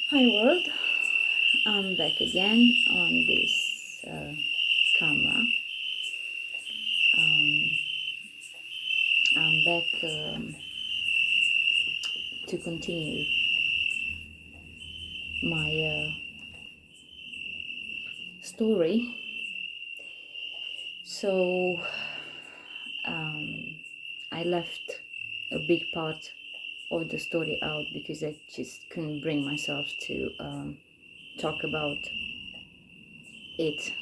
Hi world, I'm back again on this camera. Um, I'm back to continue my story. So I left a big part of the story out because I just couldn't bring myself to talk about it.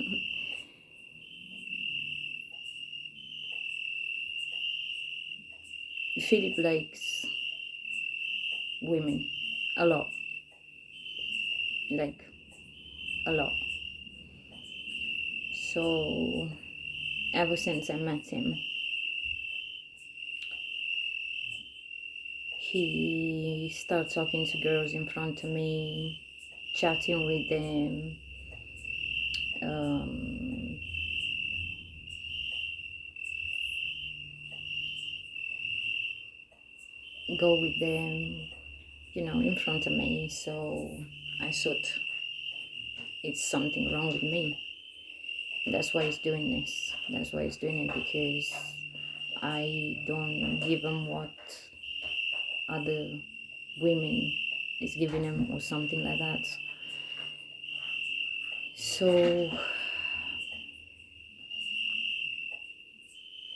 Philip likes women a lot, like a lot. So ever since I met him, he started talking to girls in front of me, chatting with them, um, go with them, in front of me. So I thought it's something wrong with me. That's why he's doing this. That's why he's doing it, because I don't give him what other women is giving him or something like that. So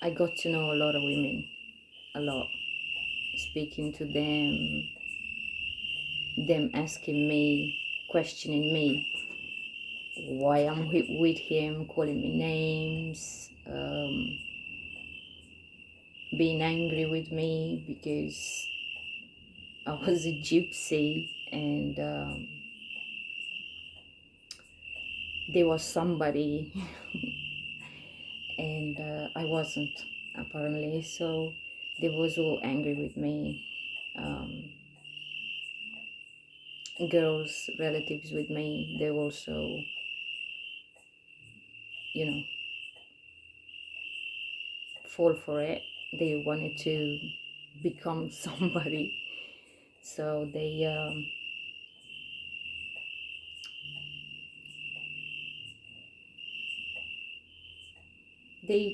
I got to know a lot of women, a lot, speaking to them asking me, questioning me, why I'm with him, calling me names, being angry with me because I was a gypsy and there was somebody and I wasn't, apparently. So they was all angry with me. Girls, relatives with me, they also, you know, fall for it. They wanted to become somebody, so they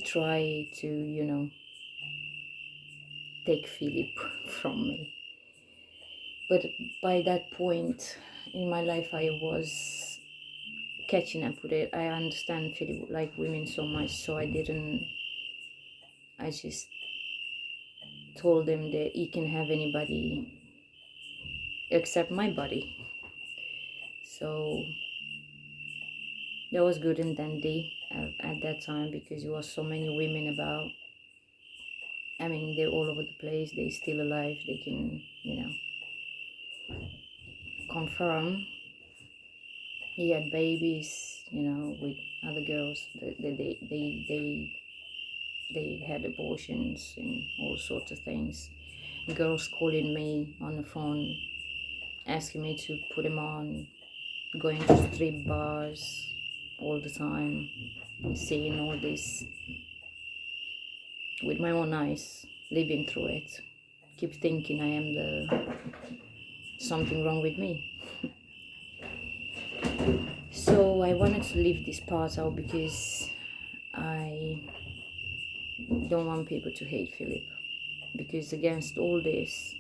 try to, take Philip from me. But by that point in my life, I was catching up with it. I understand Philip like women so much, so I just told him that he can have anybody except my body. So that was good and dandy at that time, because there was so many women about. I mean, they're all over the place. They're still alive. They can, confirm he had babies, with other girls. They had abortions and all sorts of things. Girls calling me on the phone, asking me to put him on, going to strip bars all the time, seeing all this with my own eyes, living through it. Keep thinking I am the something wrong with me. So I wanted to leave this part out because I don't want people to hate Philip, because against all this,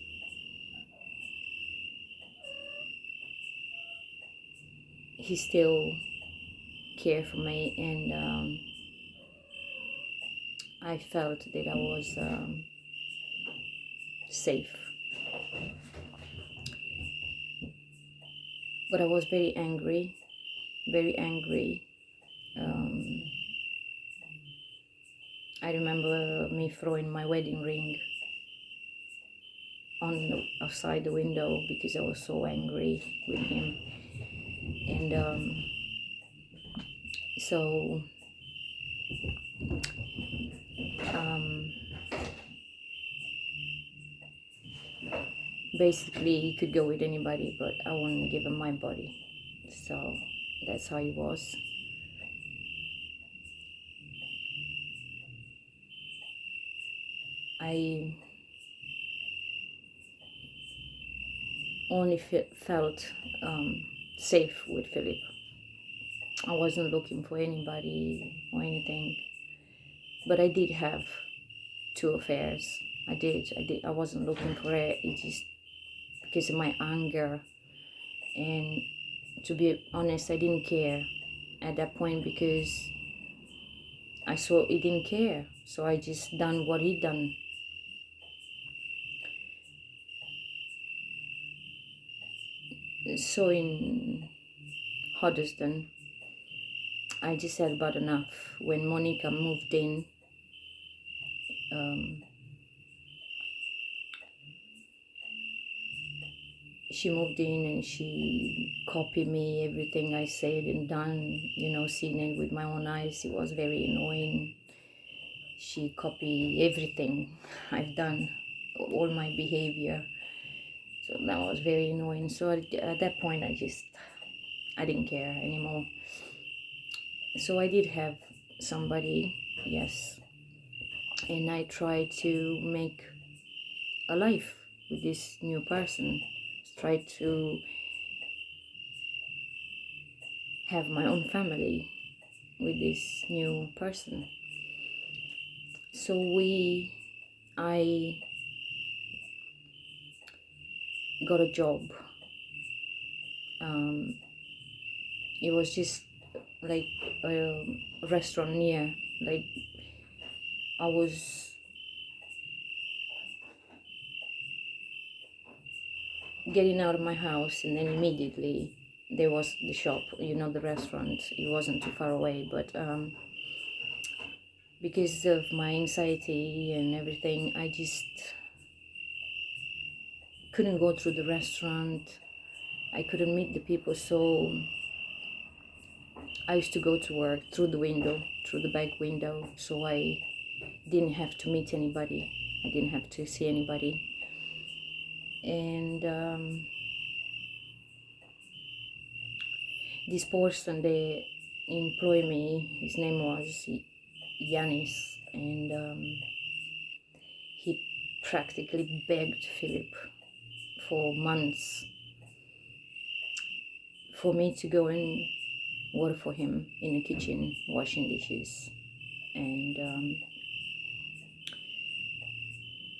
he still cared for me, and I felt that I was safe. But I was very angry, very angry. I remember me throwing my wedding ring outside the window because I was so angry with him. And so basically he could go with anybody, but I wouldn't give him my body. So that's how he was. I only felt safe with Philip. I wasn't looking for anybody or anything, but I did have two affairs. I wasn't looking for it. It just because of my anger, and to be honest, I didn't care at that point because I saw he didn't care. So I just done what he done. So in Huddesdon, I just had about enough. When Monica moved in, um, she moved in and she copied me everything I said and done, seeing it with my own eyes. It was very annoying. She copied everything I've done, all my behavior. So that was very annoying. So at that point, I didn't care anymore. So I did have somebody, yes, and I tried to make a life with this new person. Tried to have my own family with this new person. So I got a job. It was just like a restaurant near, like I was getting out of my house, and then immediately there was the shop, the restaurant. It wasn't too far away, but because of my anxiety and everything, I just couldn't go through the restaurant. I couldn't meet the people, so I used to go to work through the window, through the back window, so I didn't have to meet anybody. I didn't have to see anybody. And this person, they employ me, his name was Yanis, and he practically begged Philip for months for me to go and work for him in the kitchen, washing dishes. And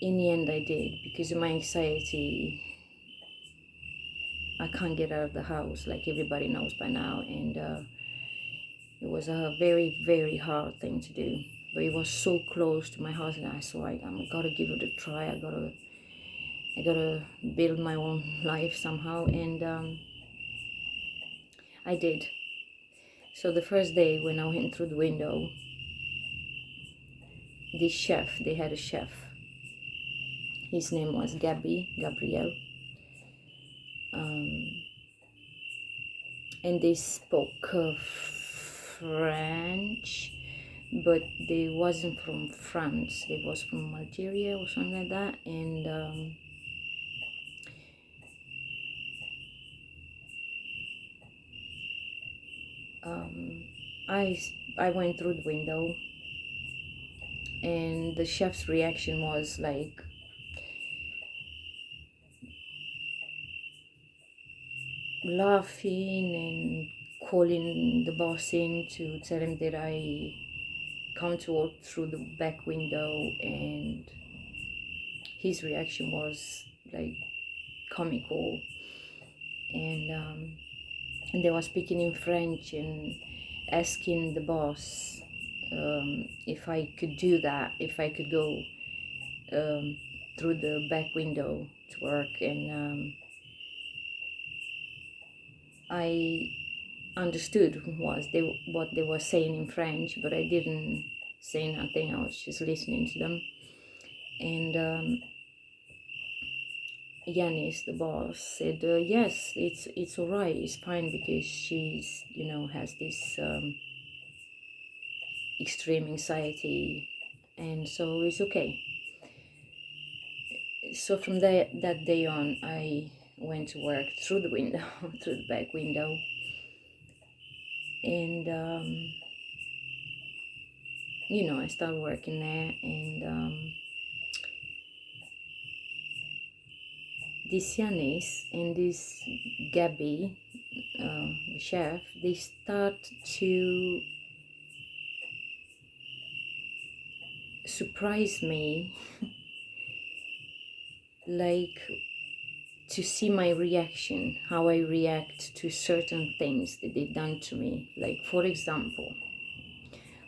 in the end, I did, because of my anxiety. I can't get out of the house, like everybody knows by now, and it was a very, very hard thing to do. But it was so close to my house, and I saw I'm gotta give it a try. I gotta build my own life somehow, and I did. So the first day when I went through the window, this chef, they had a chef. His name was Gabriel, and they spoke French, but they wasn't from France. They was from Algeria or something like that, and I I went through the window, and the chef's reaction was like laughing and calling the boss in to tell him that I come to work through the back window, and his reaction was like comical, and they were speaking in French and asking the boss if I could do that, if I could go through the back window to work, and I understood what they were saying in French, but I didn't say nothing. I was just listening to them, and Yanis, the boss, said, "Yes, it's all right. It's fine because she's has this extreme anxiety, and so it's okay." So from that day on, I went to work through the window, through the back window, and I started working there, and this Yanis and this Gabby, the chef, they start to surprise me, like to see my reaction, how I react to certain things that they've done to me. Like, for example,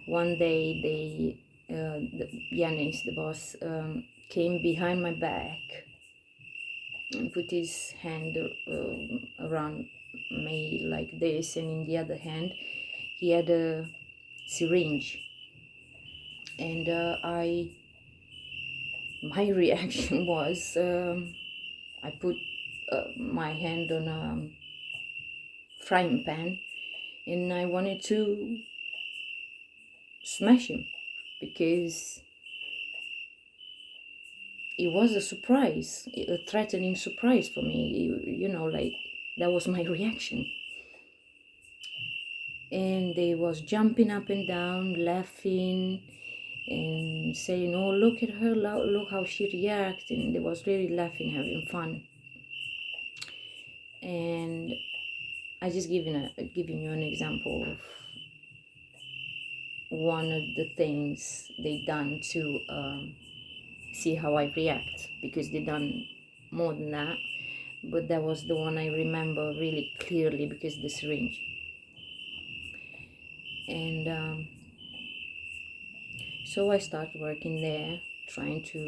one day Yanis, the boss, came behind my back and put his hand around me like this, and in the other hand he had a syringe, and my reaction was, I put my hand on a frying pan and I wanted to smash him, because it was a surprise, a threatening surprise for me, you know, like that was my reaction. And they was jumping up and down, laughing and saying, oh, look at her, look how she reacts, and they was really laughing, having fun. And I just giving you an example of one of the things they done to see how I react, because they done more than that, but that was the one I remember really clearly because the syringe. And so I started working there, trying to,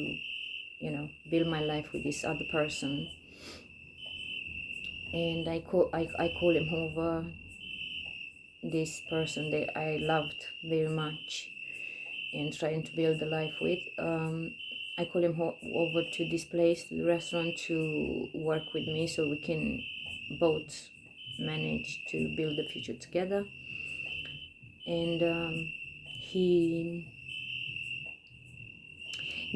you know, build my life with this other person. And I call him over, this person that I loved very much and trying to build a life with. I call him over to this place, to the restaurant, to work with me so we can both manage to build the future together. And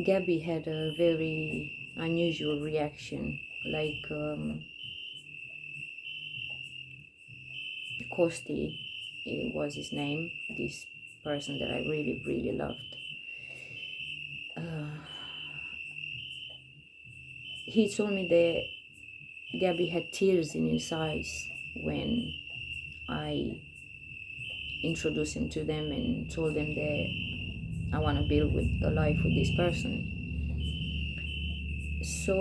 Gabby had a very unusual reaction, like Kosti, it was his name, this person that I really, really loved. He told me that Gabby had tears in his eyes when I introduced him to them and told them that I want to build with a life with this person. So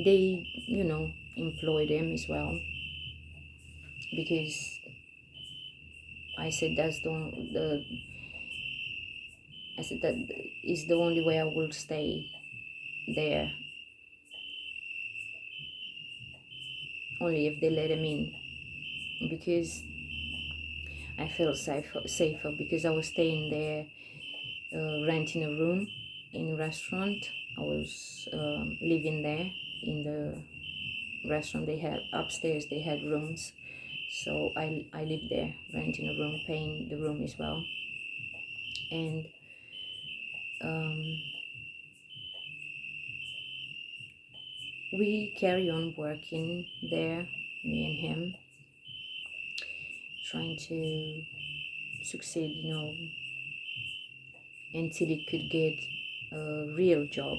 they, you know, employed him as well, because I said that is the only way I will stay there, only if they let him in, because I felt safer because I was staying there, renting a room in a restaurant. I was living there in the restaurant. They had upstairs, they had rooms, so I lived there, renting a room, paying the room as well. And we carry on working there, me and him, trying to succeed, you know, until he could get a real job,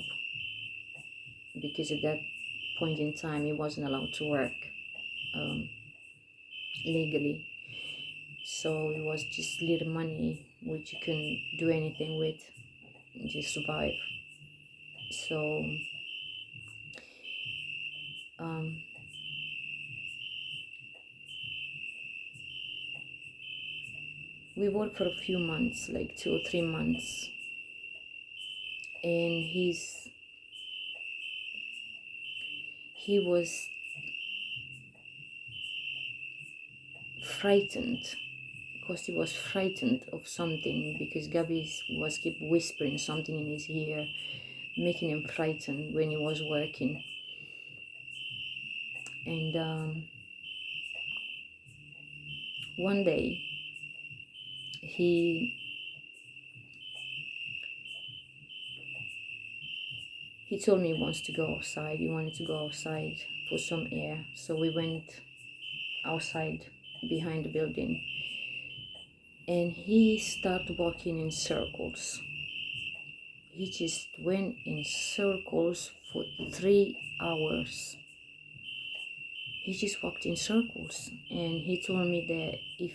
because at that point in time he wasn't allowed to work legally, so it was just little money which you couldn't do anything with, just survive. So we worked for a few months, like 2 or 3 months, and he was frightened, because he was frightened of something, because Gabby was keep whispering something in his ear, making him frightened when he was working. And one day he told me he wants to go outside. He wanted to go outside for some air. So we went outside behind the building, and he started walking in circles. he just went in circles for 3 hours. He just walked in circles, and he told me that he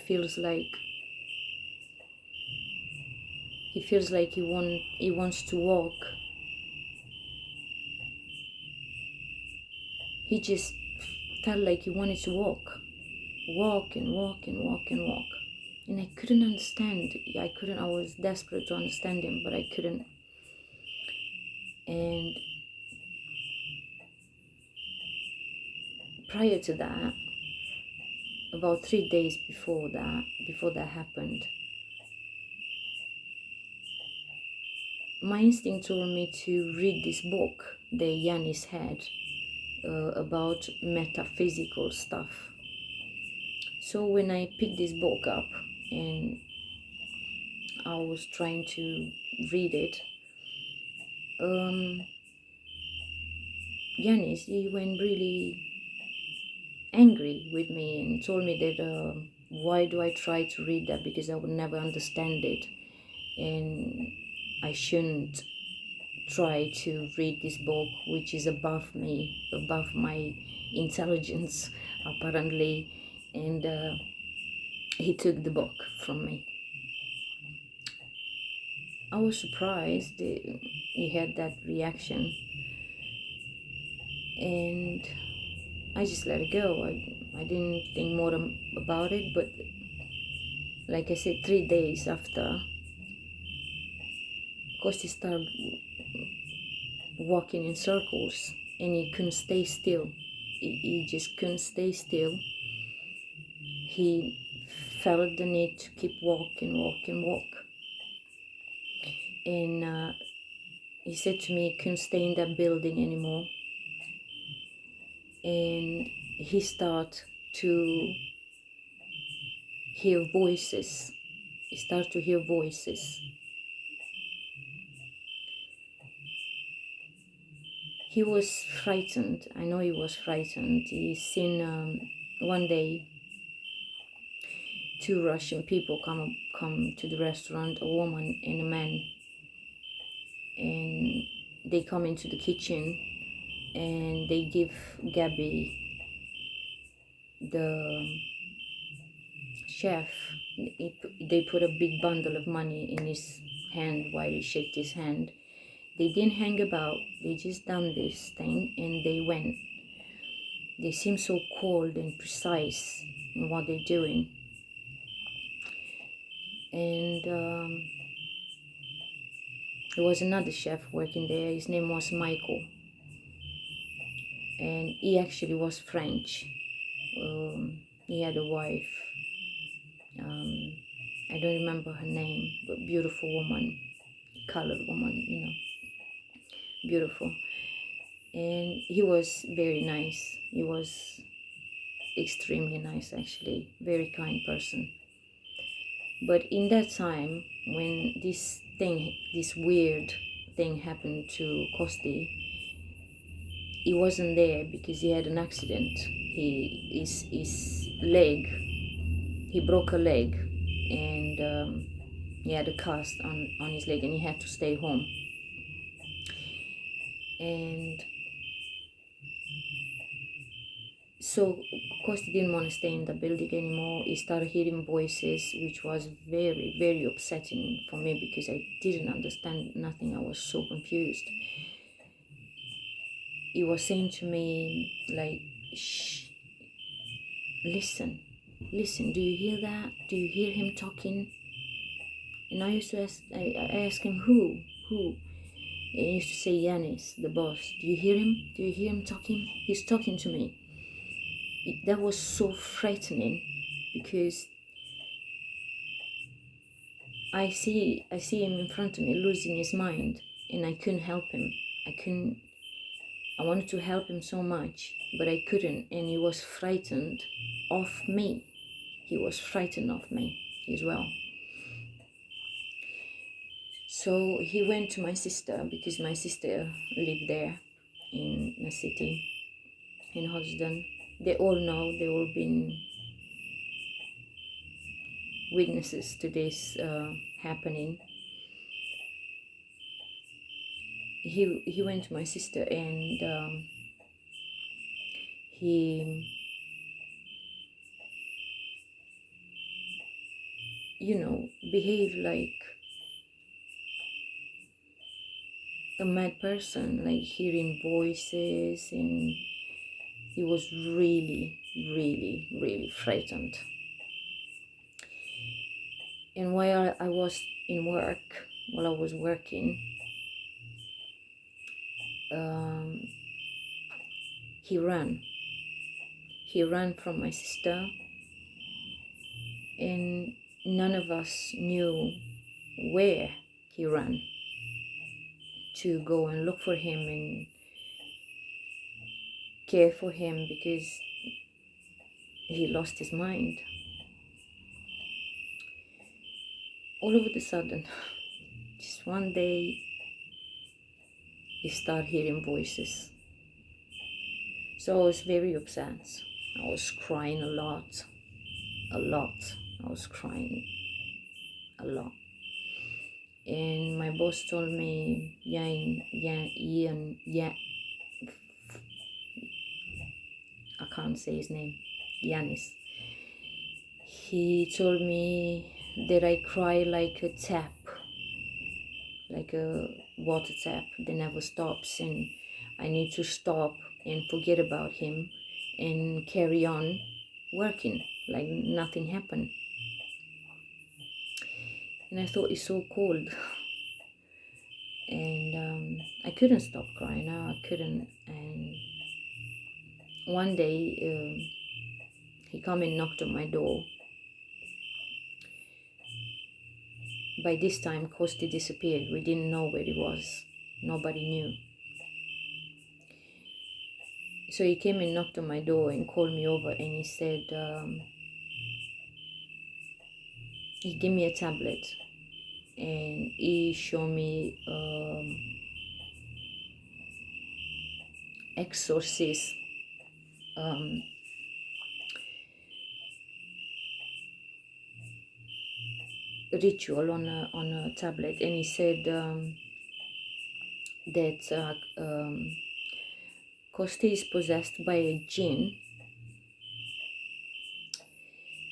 wants to walk. He just felt like he wanted to walk and walk and walk and walk. And I couldn't understand. I was desperate to understand him, but I couldn't. And prior to that, about 3 days before that happened, my instinct told me to read this book that Yanis had about metaphysical stuff. So when I picked this book up and I was trying to read it, Yanis, he went really angry with me and told me that why do I try to read that, because I would never understand it, and I shouldn't try to read this book, which is above me, above my intelligence, apparently. And he took the book from me. I was surprised that he had that reaction, and I just let it go. I didn't think more about it, but like I said, 3 days after, Kosti started walking in circles, and he couldn't stay still. He just couldn't stay still. He felt the need to keep walk and walk and walk. And he said to me he couldn't stay in that building anymore. And he started to hear voices. He started to hear voices. He was frightened. I know he was frightened. He seen one day 2 Russian people come to the restaurant, a woman and a man, and they come into the kitchen and they give Gabby, the chef, they put a big bundle of money in his hand while he shook his hand. They didn't hang about, they just done this thing and they went. They seem so cold and precise in what they're doing. And there was another chef working there. His name was Michael, and he actually was French. He had a wife. I don't remember her name, but beautiful woman, colored woman, beautiful. And he was very nice. He was extremely nice, actually, very kind person. But in that time, when this weird thing happened to Kosti, he wasn't there because he had an accident. His leg, he broke a leg, and he had a cast on his leg, and he had to stay home. And so Kosti didn't want to stay in the building anymore. He started hearing voices, which was very, very upsetting for me because I didn't understand nothing. I was so confused. He was saying to me, like, shh, listen, do you hear that? Do you hear him talking? And I used to ask, I asked him, who? And he used to say, Yanis, the boss. Do you hear him? Do you hear him talking? He's talking to me. That was so frightening because I see him in front of me losing his mind, and I couldn't help him. I wanted to help him so much, but I couldn't, and he was frightened of me. He was frightened of me as well. So he went to my sister, because my sister lived there in the city, in Hosden. They all know, they all been witnesses to this happening. he went to my sister, and he, behaved like a mad person, like hearing voices, and he was really, really, really frightened. And while I was in work, while I was working, um, he ran. He ran from my sister, and none of us knew where he ran to go and look for him and care for him, because he lost his mind. All of a sudden, just one day, he started hearing voices. So I was very upset. I was crying a lot. I was crying a lot. And my boss told me, I can't say his name, Yanis. He told me that I cry like a tap, like a water tap that never stops, and I need to stop and forget about him and carry on working like nothing happened. And I thought, it's so cold. And I couldn't stop crying. No, I couldn't. And one day he come and knocked on my door. By this time, Kosti disappeared. We didn't know where he was. Nobody knew. So he came and knocked on my door and called me over, and he said, he gave me a tablet, and he showed me exorcist ritual on a tablet, and he said that Kosti is possessed by a jinn,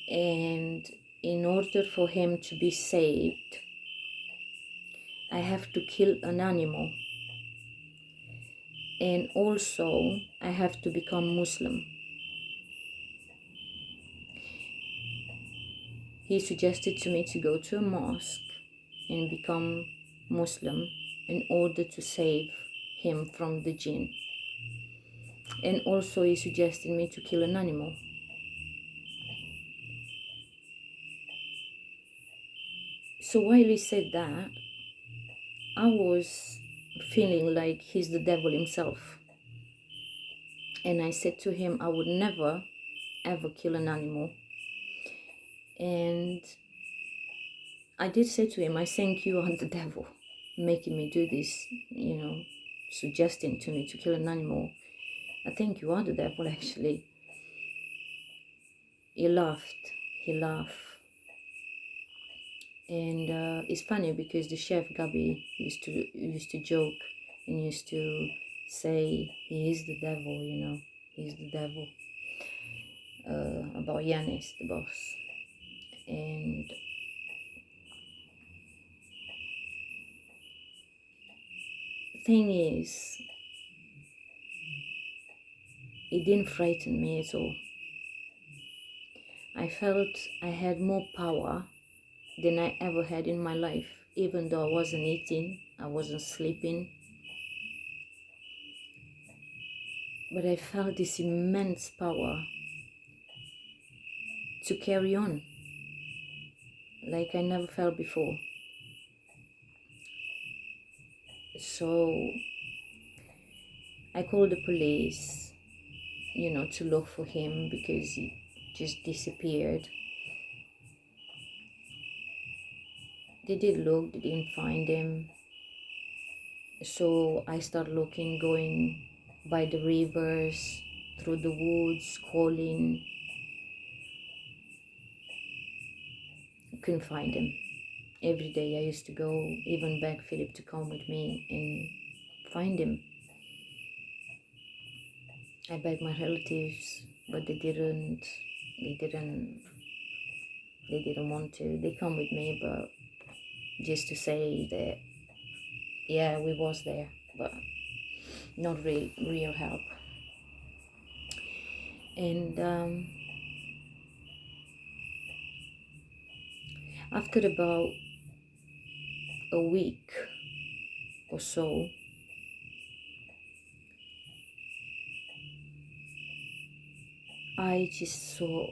and in order for him to be saved, I have to kill an animal, and also I have to become Muslim. He suggested to me to go to a mosque and become Muslim in order to save him from the jinn. And also he suggested me to kill an animal. So while he said that, I was feeling like he's the devil himself. And I said to him, I would never, ever kill an animal. And I did say to him, I think you are the devil, making me do this, suggesting to me to kill an animal. I think you are the devil, actually. He laughed. And it's funny because the chef Gabi used to joke and used to say he is the devil, he's the devil, about Yanis, the boss. And thing is, it didn't frighten me at all. I felt I had more power than I ever had in my life, even though I wasn't eating, I wasn't sleeping. But I felt this immense power to carry on like I never felt before. So I called the police, to look for him because he just disappeared. They did look, they didn't find him. So I started looking, going by the rivers, through the woods, calling. Couldn't find him. Every day I used to go, even beg Philip to come with me and find him. I begged my relatives, but they didn't want to. They come with me, but just to say that, yeah, we was there, but not real help. And after about a week or so, I just saw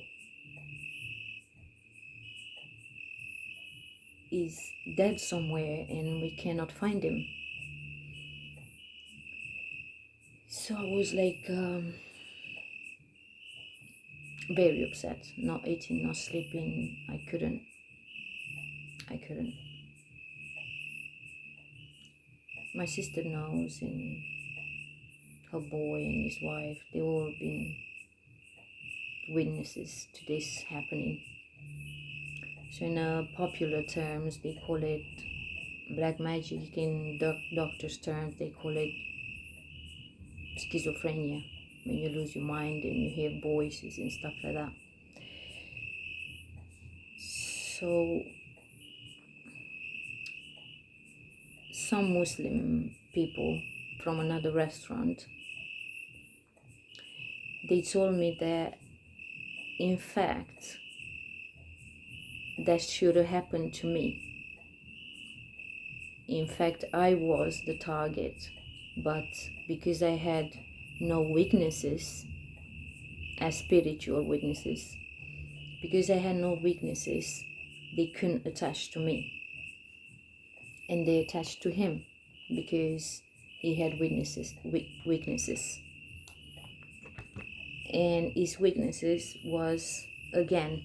he's dead somewhere and we cannot find him. So I was like very upset, not eating, not sleeping. I couldn't. My sister knows, and her boy and his wife, they all been witnesses to this happening. So in popular terms, they call it black magic. In doctor's terms, they call it schizophrenia, when you lose your mind and you hear voices and stuff like that. So some Muslim people from another restaurant, they told me that in fact that should have happened to me. In fact, I was the target, but because I had no weaknesses as spiritual weaknesses, because I had no weaknesses, they couldn't attach to me. And they attached to him because he had weaknesses. And his weaknesses was, again,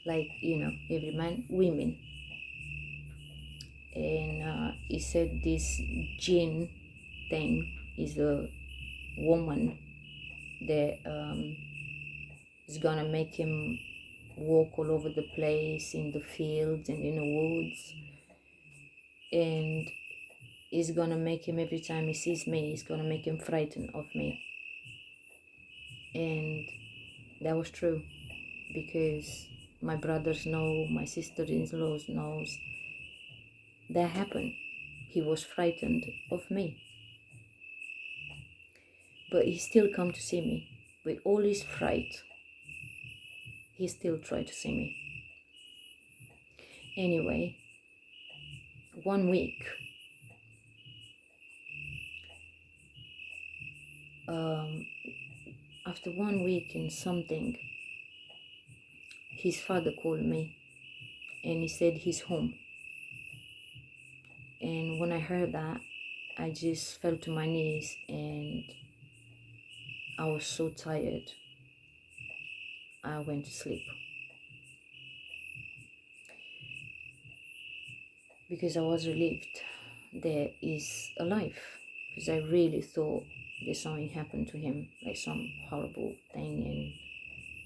like, every man, women. And he said this jinn thing is a woman that is gonna make him walk all over the place, in the fields and in the woods, and is gonna make him, every time he sees me, he's gonna make him frightened of me. And that was true, because my brothers know, my sister-in-laws knows that happened. He was frightened of me, but he still come to see me with all his fright. He still tried to see me. Anyway, 1 week, after 1 week and something, his father called me and he said he's home. And when I heard that, I just fell to my knees and I was so tired. I went to sleep because I was relieved that he's alive, because I really thought there's something happened to him, like some horrible thing, and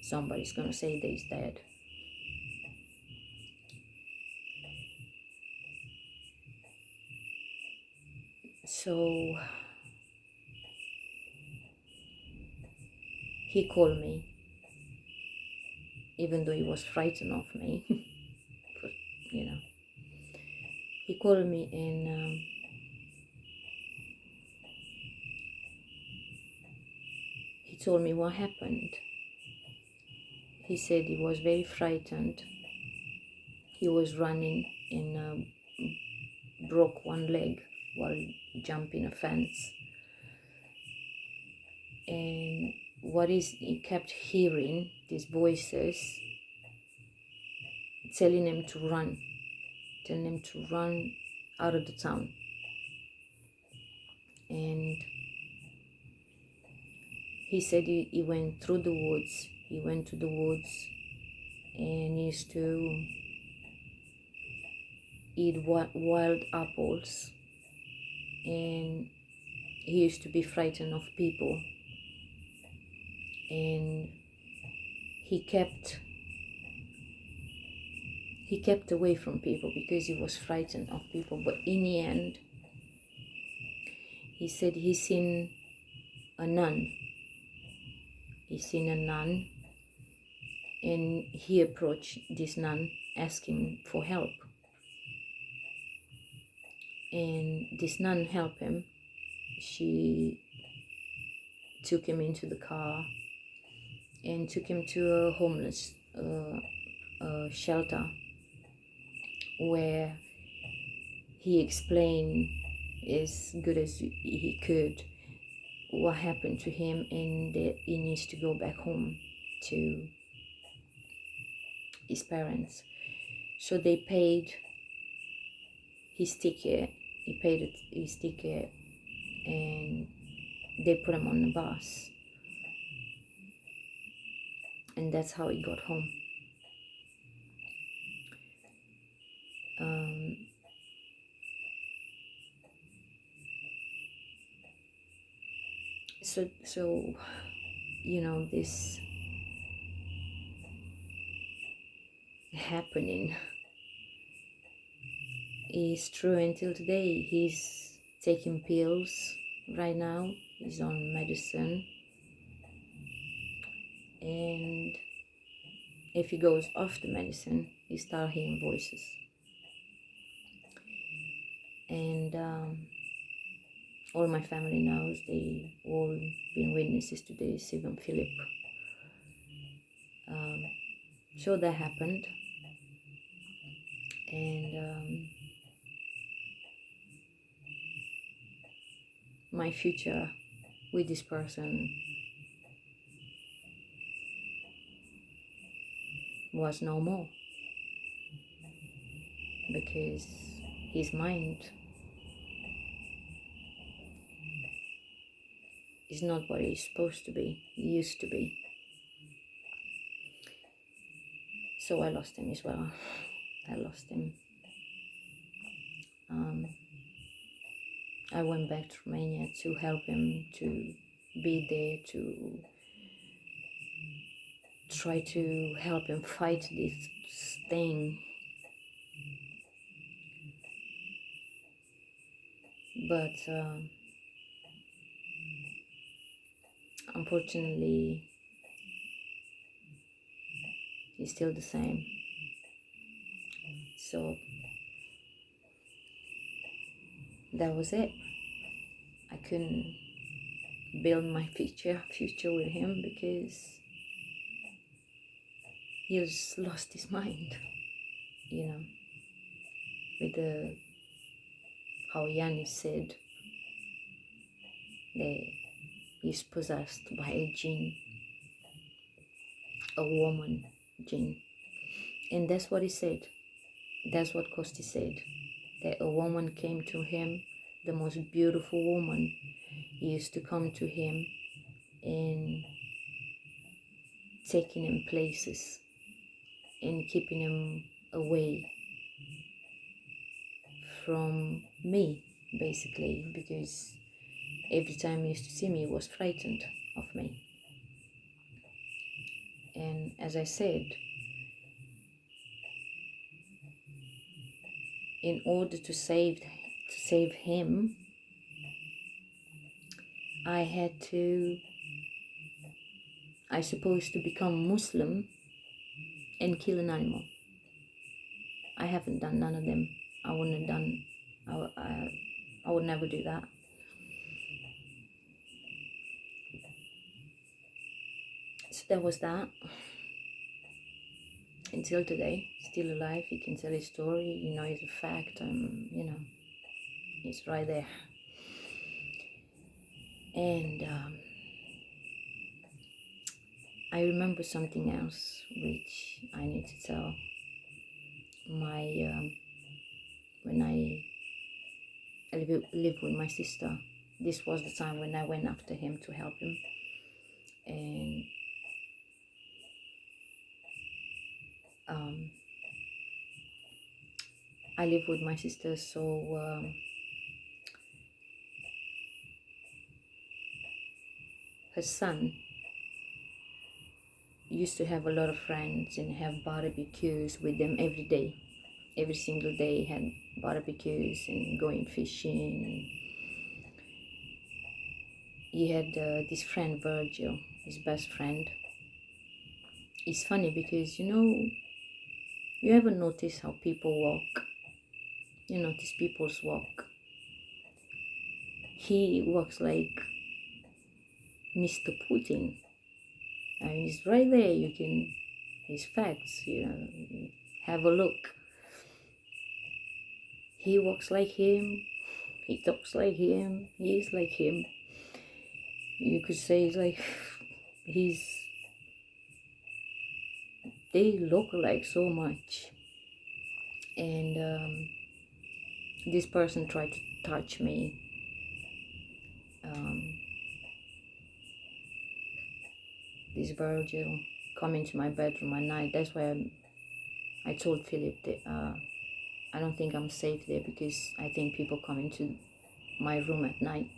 somebody's gonna say that he's dead. So he called me, even though he was frightened of me. But, he called me and he told me what happened. He said he was very frightened. He was running and broke one leg while jumping a fence. And he kept hearing these voices telling him to run out of the town. And he said he went through the woods. He went to the woods and used to eat wild apples. And he used to be frightened of people. And he kept away from people because he was frightened of people. But in the end, he said he's seen a nun. He's seen a nun, and he approached this nun asking for help. And this nun helped him. She took him into the car and took him to a homeless shelter, where he explained as good as he could what happened to him, and that he needs to go back home to his parents. So they paid his ticket. He paid his ticket, and they put him on the bus, and that's how he got home. So you know, this happening is true until today. He's taking pills right now. He's on medicine, and if he goes off the medicine, he starts hearing voices. And all my family knows. They all been witnesses to this, even Philip. So that happened, and my future with this person was no more, because his mind is not what it's supposed to be, it used to be. So I lost him as well. I lost him. I went back to Romania to help him, to be there, to try to help him fight this thing. But unfortunately, he's still the same. So that was it. I couldn't build my future with him because he just lost his mind, you know, with the how Yanni said that he's possessed by a jinn, a woman jinn. And that's what he said. That's what Kosti said, that a woman came to him, the most beautiful woman. He used to come to him and taking him places and keeping him away from me, basically, because every time he used to see me, he was frightened of me. And as I said, in order to save him, I supposed to become Muslim and kill an animal. I haven't done none of them. I wouldn't have done. I would never do that. So that was that. Until today, still alive. He can tell his story. You know, it's a fact. You know, it's right there. And I remember something else which I need to tell. When I lived with my sister, this was the time when I went after him to help him, and I live with my sister, so her son used to have a lot of friends and have barbecues with them every day. Every single day had barbecues and going fishing. he had this friend Virgil, his best friend. It's funny because you ever notice how people walk? You notice people's walk. He walks like Mr. Putin. I mean, he's right there. His facts. Have a look. He walks like him. He talks like him. He is like him. You could say it's like they look alike so much. And this person tried to touch me. This Virgil come into my bedroom at night. That's why I told Philip that I don't think I'm safe there, because I think people come into my room at night.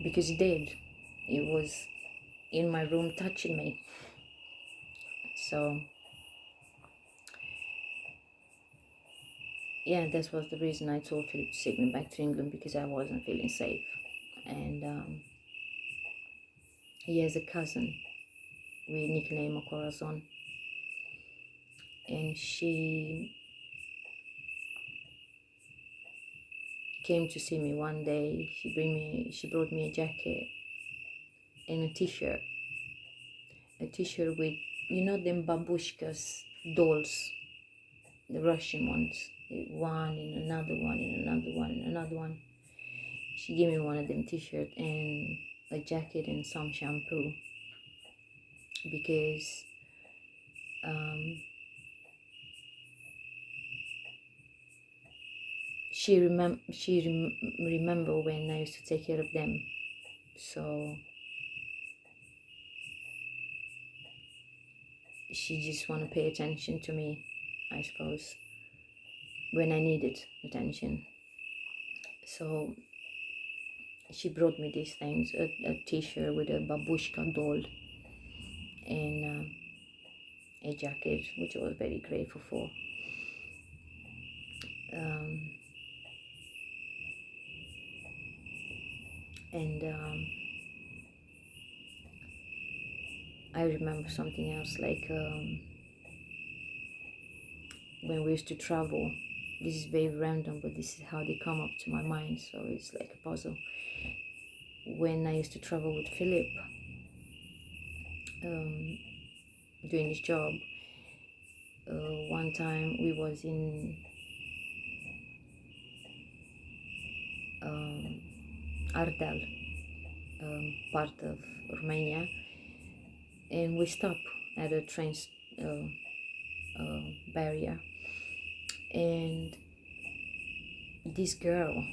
Because he did. He was in my room touching me. So yeah, that was the reason I told Philip to take me back to England, because I wasn't feeling safe. And he has a cousin, we nickname her Corazon, and she came to see me one day. She brought me a jacket and a t-shirt with them babushkas dolls, the Russian ones, one in another one in another one in another one. She gave me one of them t-shirts and a jacket and some shampoo, because she remember when I used to take care of them. So she just want to pay attention to me, I suppose, when I needed attention. So she brought me these things, a t-shirt with a babushka doll and a jacket, which I was very grateful for. And I remember something else, like when we used to travel. This is very random, but this is how they come up to my mind, so it's like a puzzle. When I used to travel with Philip, doing his job, one time we was in Ardeal, part of Romania, and we stopped at a train barrier, and this girl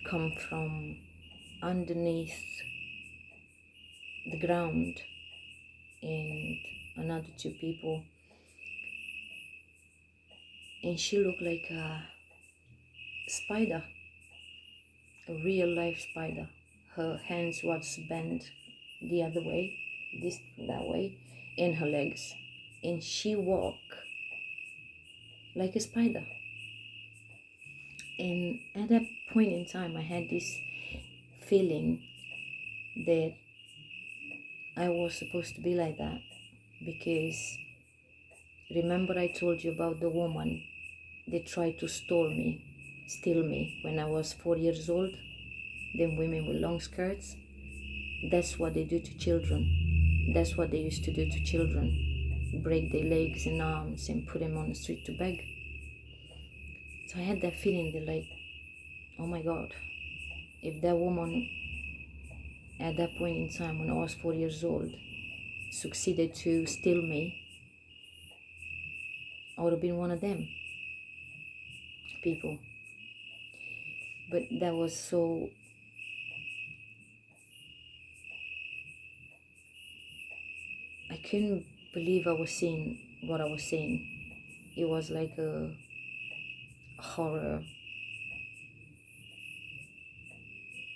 come from underneath the ground, and another two people, and she looked like a spider, a real life spider. Her hands was bent the other way, that way, and her legs, and she walked like a spider. And at that point in time, I had this feeling that I was supposed to be like that, because remember I told you about the woman that tried to steal me when I was 4 years old? Them women with long skirts. That's what they do to children. That's what they used to do to children. Break their legs and arms and put them on the street to beg. So I had that feeling that, like, oh my God, if that woman at that point in time when I was 4 years old succeeded to steal me, I would have been one of them people. But that was so, I couldn't believe I was seeing what I was seeing. It was like a horror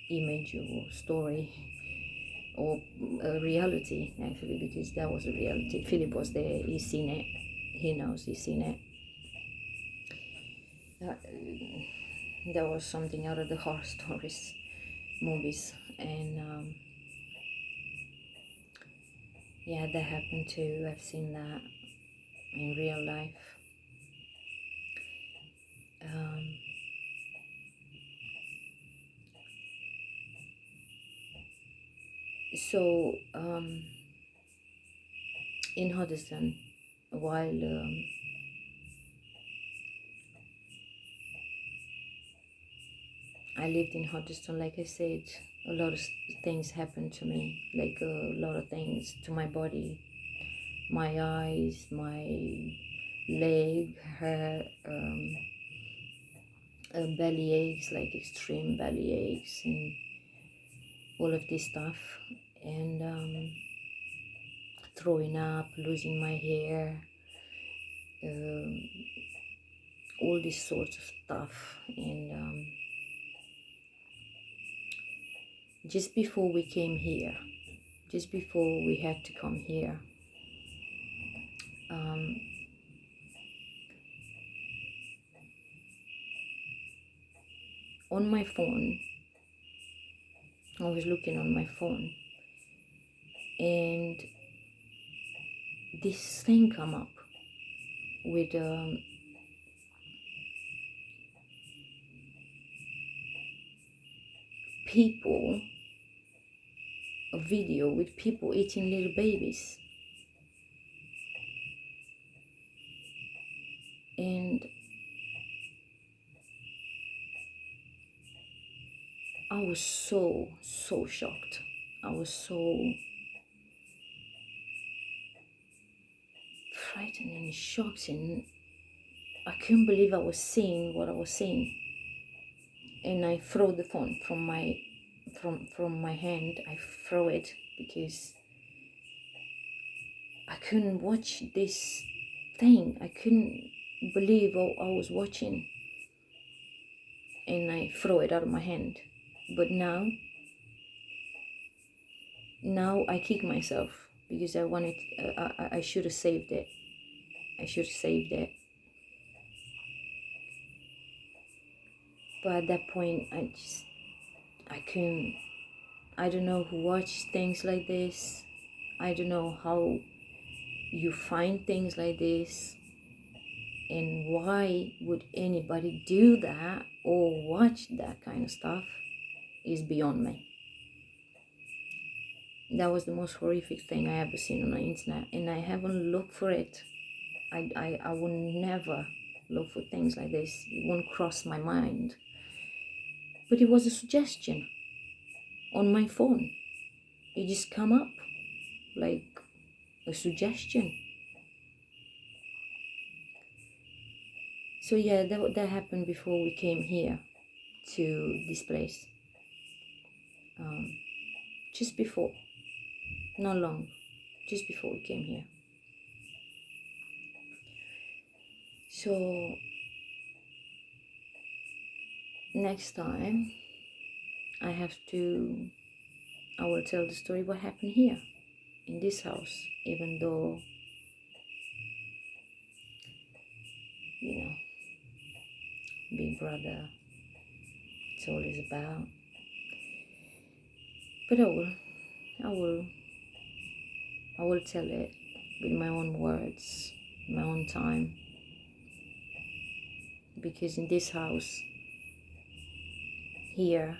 image or story, or a reality, actually, because that was a reality. Philip was there, he's seen it, he knows, he's seen it. There was something out of the horror stories movies, and yeah, that happened too. I've seen that in real life. um, so in Hoddesdon, while I lived in Hoddesdon, like I said, a lot of things happened to me, like a lot of things to my body, my eyes, my leg, her belly aches, like extreme belly aches, and all of this stuff, and throwing up, losing my hair, um, all this sorts of stuff. And just before we came here, just before we had to come here, um, on my phone, I was looking on my phone, and this thing come up with people, a video with people eating little babies. And I was so shocked. I was so frightened and shocked, and I couldn't believe I was seeing what I was seeing. And I throw the phone from my hand. I throw it because I couldn't watch this thing. I couldn't believe what I was watching, and I throw it out of my hand. But now I kick myself because I wanted. I should have saved it. I should have saved it. But at that point, I couldn't. I don't know who watches things like this. I don't know how you find things like this, and why would anybody do that or watch that kind of stuff is beyond me. That was the most horrific thing I ever seen on the internet, and I haven't looked for it. I will never look for things like this. It won't cross my mind. But it was a suggestion on my phone. It just come up like a suggestion. So yeah, that happened before we came here to this place. Just before, not long, just before we came here. So next time I will tell the story what happened here in this house, even though, you know, Big Brother, it's always about. But I will tell it with my own words, my own time. Because in this house, here,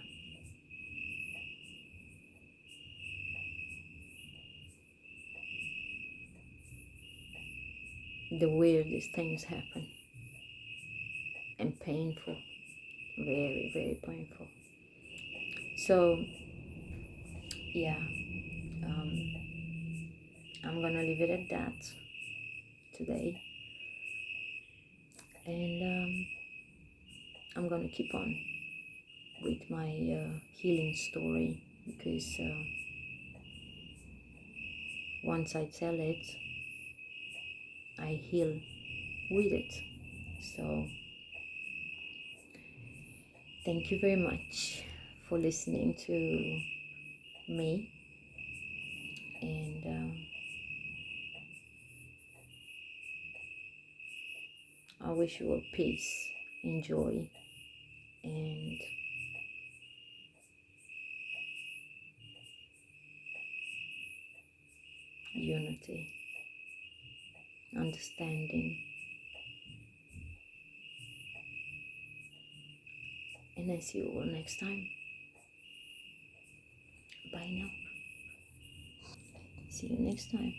the weirdest things happen, and painful, very, very painful. So yeah, I'm gonna leave it at that today, and I'm gonna keep on with my healing story, because once I tell it, I heal with it. So thank you very much for listening to me, and I wish you all peace and joy and unity, understanding. And I see you all next time. Bye now. See you next time.